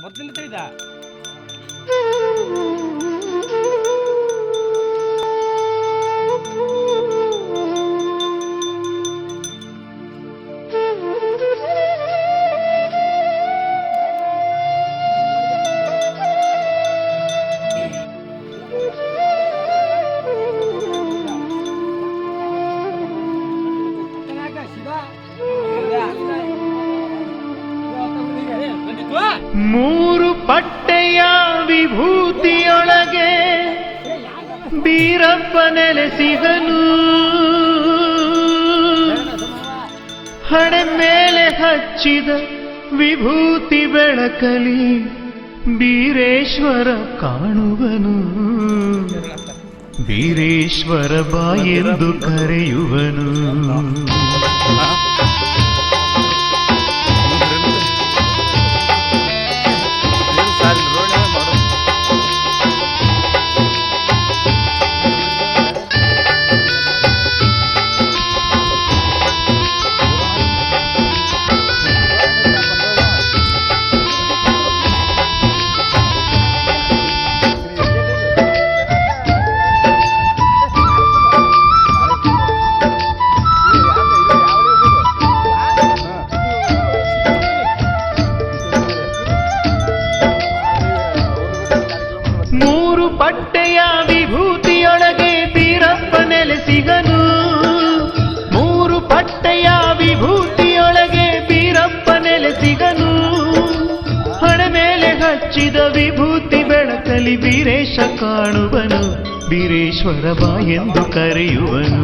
ಬರ್ತೀನಿ ತಿಳಿದ ಮೂರು ಪಟ್ಟೆಯ ವಿಭೂತಿಯೊಳಗೆ ಬೀರಪ್ಪ ನೆಲೆಸಿಗನು, ಹಣೆ ಮೇಲೆ ಹಚ್ಚಿದ ವಿಭೂತಿ ಬೆಳಕಲಿ ಬೀರೇಶ್ವರ ಕಾಣುವನು, ಬೀರೇಶ್ವರ ಬಾ ಎಂದು ಕರೆಯುವನು. ಮೂರು ಪಟ್ಟೆಯ ವಿಭೂತಿಯೊಳಗೆ ಬೀರಪ್ಪ ನೆಲೆಸಿಗನು, ಮೂರು ಪಟ್ಟೆಯ ವಿಭೂತಿಯೊಳಗೆ ಬೀರಪ್ಪ ನೆಲೆಸಿಗನು, ಹಣೆ ಮೇಲೆ ಹಚ್ಚಿದ ವಿಭೂತಿ ಬೆಳಕಲಿ ಬೀರೇಶ ಕಾಣುವನು, ಬೀರೇಶ್ವರ ಬಾ ಎಂದು ಕರೆಯುವನು.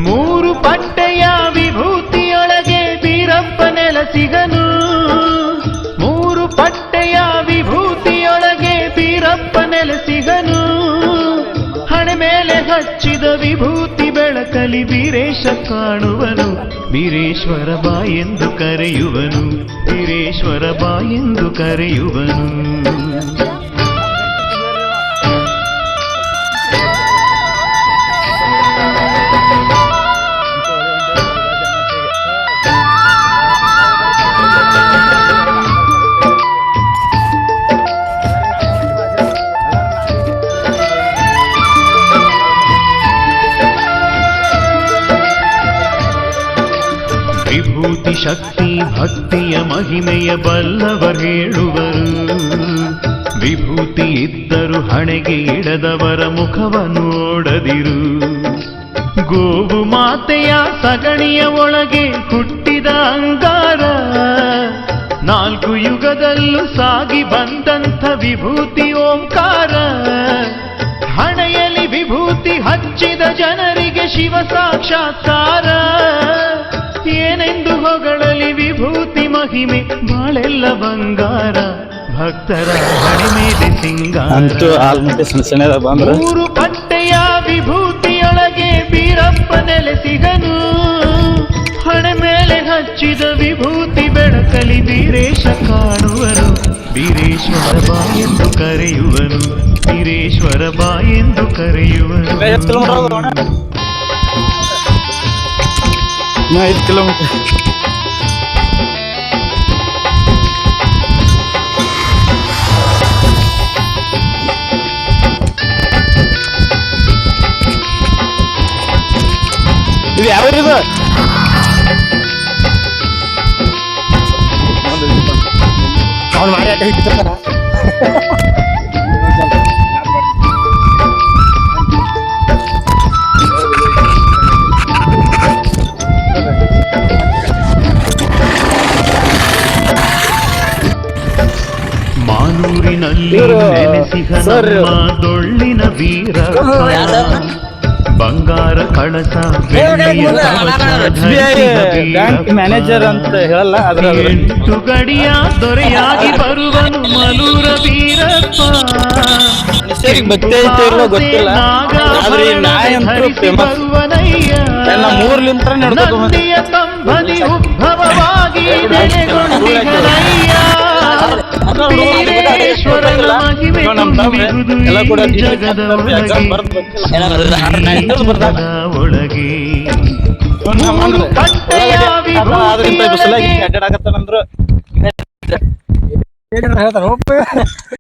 ಮೂರು ಪಟ್ಟೆಯ ವಿಭೂತಿಯೊಳಗೆ ಬೀರಪ್ಪ ನೆಲೆಸಿಗನು, ಮೂರು ಪಟ್ಟೆಯ ವಿಭೂತಿಯೊಳಗೆ ಬೀರಪ್ಪ ನೆಲೆಸಿಗನು, ಹಣೆ ಮೇಲೆ ಹಚ್ಚಿದ ವಿಭೂತಿ ಬೆಳಕಲಿ ಬೀರೇಶ ಕಾಣುವನು, ಬೀರೇಶ್ವರ ಬಾ ಎಂದು ಕರೆಯುವನು, ಬೀರೇಶ್ವರ ಬಾ ಎಂದು ಕರೆಯುವನು. ವಿಭೂತಿ ಶಕ್ತಿ ಭಕ್ತಿಯ ಮಹಿಮೆಯ ಬಲ್ಲವರು ಹೇಳುವರು, ವಿಭೂತಿ ಇದ್ದರು ಹಣೆಗೆ ಇಡದವರ ಮುಖವ ನೋಡದಿರು. ಗೋವು ಮಾತೆಯ ಸಗಣಿಯ ಒಳಗೆ ಹುಟ್ಟಿದ ಅಂಗಾರ, ನಾಲ್ಕು ಯುಗದಲ್ಲೂ ಸಾಗಿ ಬಂದಂಥ ವಿಭೂತಿ ಓಂಕಾರ, ಹಣೆಯಲ್ಲಿ ವಿಭೂತಿ ಹಚ್ಚಿದ ಜನರಿಗೆ ಶಿವ ಸಾಕ್ಷಾತ್ಕಾರ. ಏನೆಂದು ಹೊಗಳಲಿ ವಿಭೂತಿ ಮಹಿಮೆ ಬಾಳೆಲ್ಲ ಬಂಗಾರ, ಭಕ್ತರ ಹಣೆ ಮೇಲೆ ಸಿಂಗಾರ. ಮೂರು ಪಟ್ಟೆಯ ವಿಭೂತಿಯೊಳಗೆ ಬೀರಪ್ಪ ನೆಲೆಸಿಗನು, ಹಣೆ ಮೇಲೆ ಹಚ್ಚಿದ ವಿಭೂತಿ ಬೆಳಕಲಿ ಬೀರೇಶ ಕಾಣುವನು, ಬೀರೇಶ್ವರ ಬಾ ಎಂದು ಕರೆಯುವನು, ಬೀರೇಶ್ವರ ಬಾ ಎಂದು ಕರೆಯುವನು. 5 ಕಿಲೋಮೀಟರ್ ಇದು ಯಾವ್ದು ಅವ್ನು ಮಾಡಿ ಆಟ ಹಿಡ್ತಾರ. ಮಾನೂರಿನಲ್ಲಿ ನೆಲೆಸಿಗನಮ್ಮ ದೊಳ್ಳಿನ ವೀರ, ಬಂಗಾರ ಕಳಸ ಬ್ಯಾಂಕ್ ಮ್ಯಾನೇಜರ್ ಅಂತ ಹೇಳಲ್ಲ, ಅದ್ರ 8 ಗಡಿಯ ದೊರೆಯಾಗಿ ಬರುವನು ಮಲೂರ ವೀರಪ್ಪ. ಗೊತ್ತಿಲ್ಲ, ಆದ್ರೆ ನಾಯಿ ಅಂತೂ ಫೇಮಸ್. ಎಲ್ಲ 3ಲಿಂತ್ರ ನಂದಿಯ ಕಂಬನಿ ಉದ್ಭವವಾಗಿ ನೆಲೆಗೊಂಡಿಗನಯ್ಯ, ಬೀರೇಶ್ವರನ ಮಹಿಮೆ ತುಂಬಿರುವುದು ಈ ಜಗದ ಒಳಗೆ. ಅಡ್ಡಾಡಕತ್ತಾನಂದ್ರು ಹೇಳ್ತಾರ